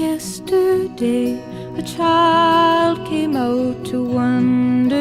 yesterday, a child came out to wonder.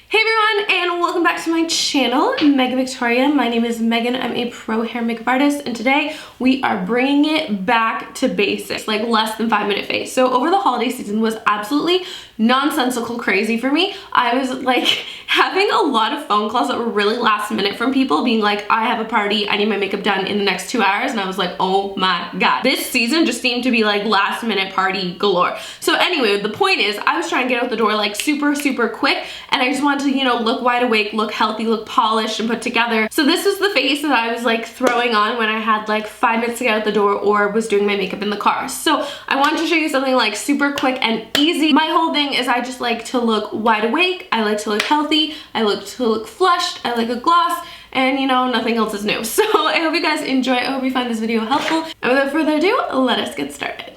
Hey everyone, and welcome back to my channel, Megan Victoria. My name is Megan. I'm a pro hair makeup artist, and today we are bringing it back to basics, like less than 5-minute face. So over the holiday season was absolutely nonsensical crazy for me. I was like having a lot of phone calls that were really last minute from people being like, I have a party, I need my makeup done in the next 2 hours, and I was like, oh my god. This season just seemed to be like last minute party galore. So anyway, the point is I was trying to get out the door like super quick, and I just wanted to, you know, look wide awake, look healthy, look polished and put together. So this was the face that I was like throwing on when I had like 5 minutes to get out the door or was doing my makeup in the car. So I wanted to show you something like super quick and easy. My whole thing is I just like to look wide awake, I like to look healthy, I like to look flushed, I like a gloss, and you know, nothing else is new. So I hope you guys enjoy it. I hope you find this video helpful. And without further ado, let us get started.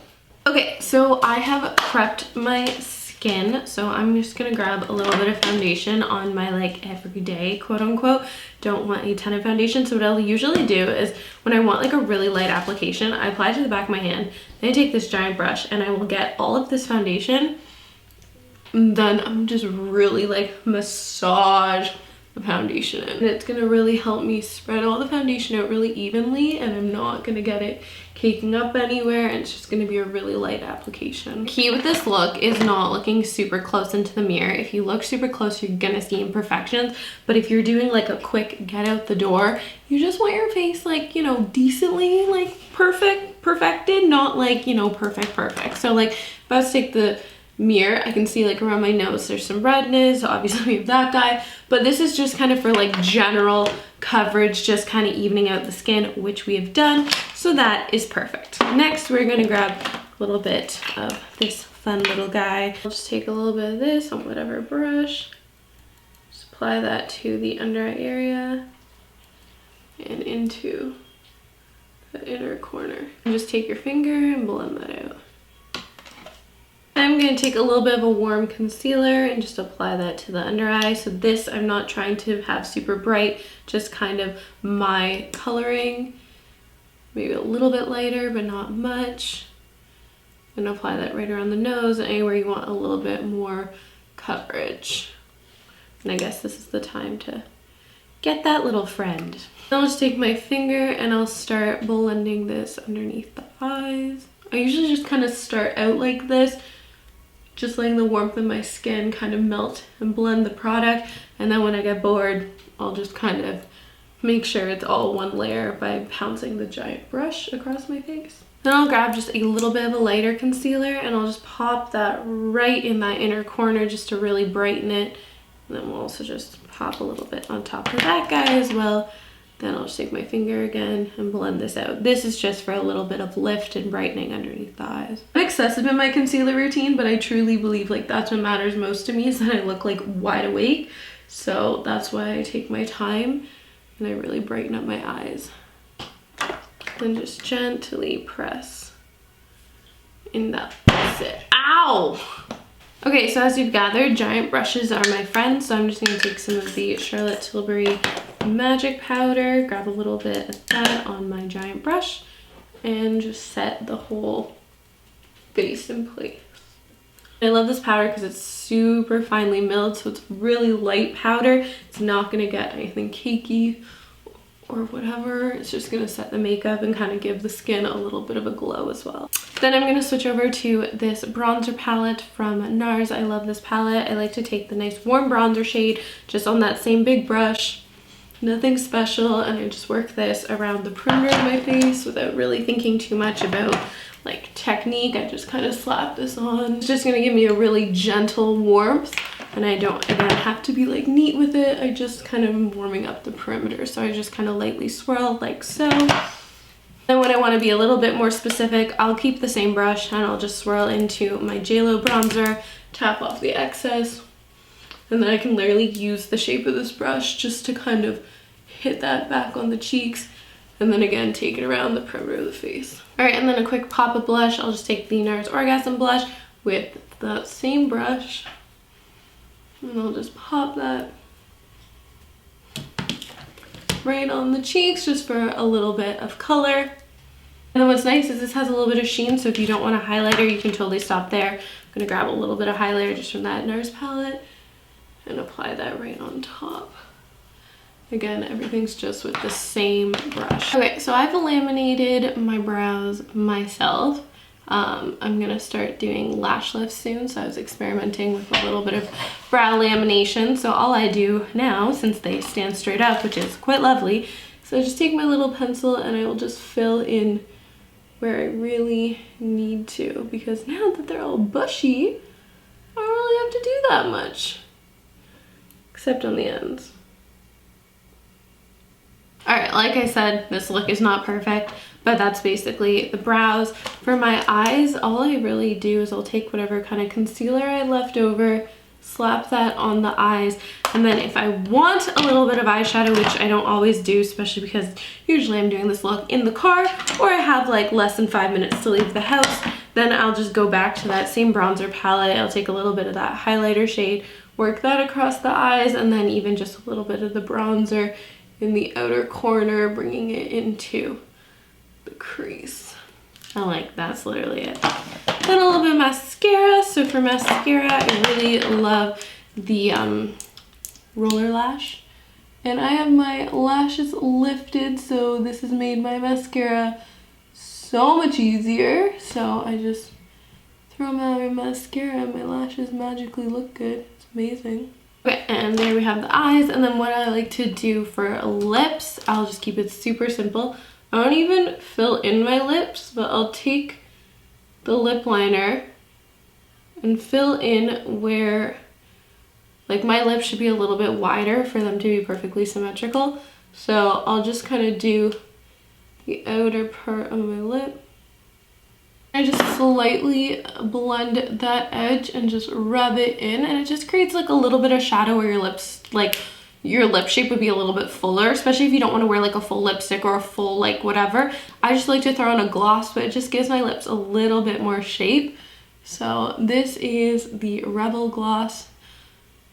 Okay, so I have prepped my skin, so I'm just gonna grab a little bit of foundation on my like everyday quote unquote. Don't want a ton of foundation. So what I'll usually do is when I want like a really light application, I apply it to the back of my hand, then I take this giant brush and I will get all of this foundation, and then I'm just really like massage the foundation in. And it's gonna really help me spread all the foundation out really evenly, and I'm not gonna get it caking up anywhere, and it's just gonna be a really light application. Key with this look is not looking super close into the mirror. If you look super close, you're gonna see imperfections, but if you're doing like a quick get out the door, you just want your face like, you know, decently like perfected, not like, you know, perfect. So like if I was to take the mirror, I can see like around my nose there's some redness, obviously we have that guy, but this is just kind of for like general coverage, just kind of evening out the skin, which we have done, so that is perfect. Next we're gonna grab a little bit of this fun little guy. I'll just take a little bit of this on whatever brush, just apply that to the under eye area and into the inner corner, and just take your finger and blend that out. I'm going to take a little bit of a warm concealer and just apply that to the under eye. So this, I'm not trying to have super bright, just kind of my coloring, maybe a little bit lighter, but not much. And apply that right around the nose, anywhere you want a little bit more coverage. And I guess this is the time to get that little friend. I'll just take my finger and I'll start blending this underneath the eyes. I usually just kind of start out like this, just letting the warmth of my skin kind of melt and blend the product, and then when I get bored, I'll just kind of make sure it's all one layer by pouncing the giant brush across my face. Then I'll grab just a little bit of a lighter concealer and I'll just pop that right in that inner corner just to really brighten it. And then we'll also just pop a little bit on top of that guy as well. Then I'll just take my finger again and blend this out. This is just for a little bit of lift and brightening underneath the eyes. I'm excessive in my concealer routine, but I truly believe like that's what matters most to me, is that I look like wide awake. So that's why I take my time and I really brighten up my eyes. Then just gently press in that. That's it. Ow! Okay, so as you've gathered, giant brushes are my friend, so I'm just going to take some of the Charlotte Tilbury Magic Powder, grab a little bit of that on my giant brush, and just set the whole face in place. I love this powder because it's super finely milled, so it's really light powder. It's not going to get anything cakey or whatever. It's just going to set the makeup and kind of give the skin a little bit of a glow as well. Then I'm going to switch over to this bronzer palette from NARS. I love this palette. I like to take the nice warm bronzer shade just on that same big brush. Nothing special, and I just work this around the perimeter of my face without really thinking too much about like technique. I just kind of slap this on. It's just going to give me a really gentle warmth, and I don't, again, have to be like neat with it. I just kind of am warming up the perimeter, so I just kind of lightly swirl like so. Then when I want to be a little bit more specific, I'll keep the same brush and I'll just swirl into my JLo bronzer, tap off the excess, and then I can literally use the shape of this brush just to kind of hit that back on the cheeks, and then again take it around the perimeter of the face. All right, and then a quick pop of blush. I'll just take the NARS Orgasm blush with that same brush, and I'll just pop that right on the cheeks just for a little bit of color. And then what's nice is this has a little bit of sheen, so if you don't want a highlighter, you can totally stop there. I'm gonna grab a little bit of highlighter just from that NARS palette and apply that right on top. Again, everything's just with the same brush. Okay, so I've laminated my brows myself. I'm gonna start doing lash lifts soon, so I was experimenting with a little bit of brow lamination. So all I do now, since they stand straight up, which is quite lovely, so I just take my little pencil and I will just fill in where I really need to, because now that they're all bushy, I don't really have to do that much, except on the ends. All right, like I said, this look is not perfect, but that's basically the brows. For my eyes, all I really do is I'll take whatever kind of concealer I left over, slap that on the eyes, and then if I want a little bit of eyeshadow, which I don't always do, especially because usually I'm doing this look in the car or I have like less than 5 minutes to leave the house, then I'll just go back to that same bronzer palette. I'll take a little bit of that highlighter shade, work that across the eyes, and then even just a little bit of the bronzer in the outer corner, bringing it into the crease. That's literally it. Then a little bit of mascara. So for mascara, I really love the Roller Lash. And I have my lashes lifted, so this has made my mascara so much easier. So I just throw my mascara and my lashes magically look good. It's amazing. Okay, and there we have the eyes. And then what I like to do for lips, I'll just keep it super simple. I don't even fill in my lips, but I'll take the lip liner and fill in where, like, my lips should be a little bit wider for them to be perfectly symmetrical. So I'll just kind of do the outer part of my lip. I just slightly blend that edge and just rub it in, and it just creates like a little bit of shadow where your lips, like your lip shape would be a little bit fuller, especially if you don't want to wear like a full lipstick or a full like whatever. I just like to throw on a gloss, but it just gives my lips a little bit more shape. So this is the Rebel Gloss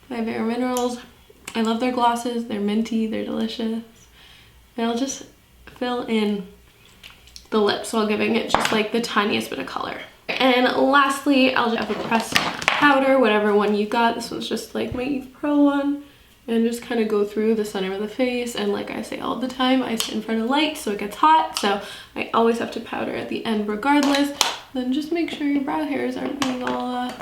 by Bare Minerals. I love their glosses. They're minty, they're delicious. And I'll just fill in the lips while giving it just like the tiniest bit of color. And lastly, I'll just have a pressed powder, whatever one you got. This one's just like my Eve Pro one. And just kind of go through the center of the face. And like I say all the time, I sit in front of light so it gets hot. So I always have to powder at the end regardless. Then just make sure your brow hairs aren't being all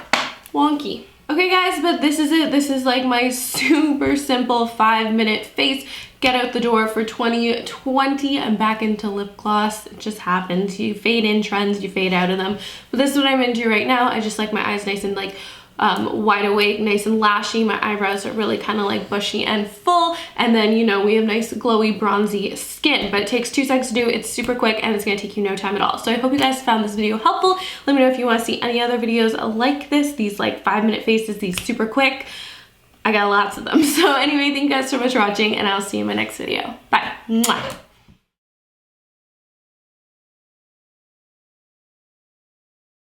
wonky. Okay guys, but this is it. This is like my super simple 5-minute face get out the door for 2020. I'm back into lip gloss. It just happens. You fade in trends, you fade out of them. But this is what I'm into right now. I just like my eyes nice and like wide awake, nice and lashy. My eyebrows are really kind of like bushy and full, and then, you know, we have nice glowy bronzy skin, but it takes 2 seconds to do. It's super quick and it's gonna take you no time at all. So I hope you guys found this video helpful. Let me know if you want to see any other videos like this, these like 5-minute faces, these super quick. I got lots of them. So anyway, thank you guys so much for watching, and I'll see you in my next video. Bye. Mwah.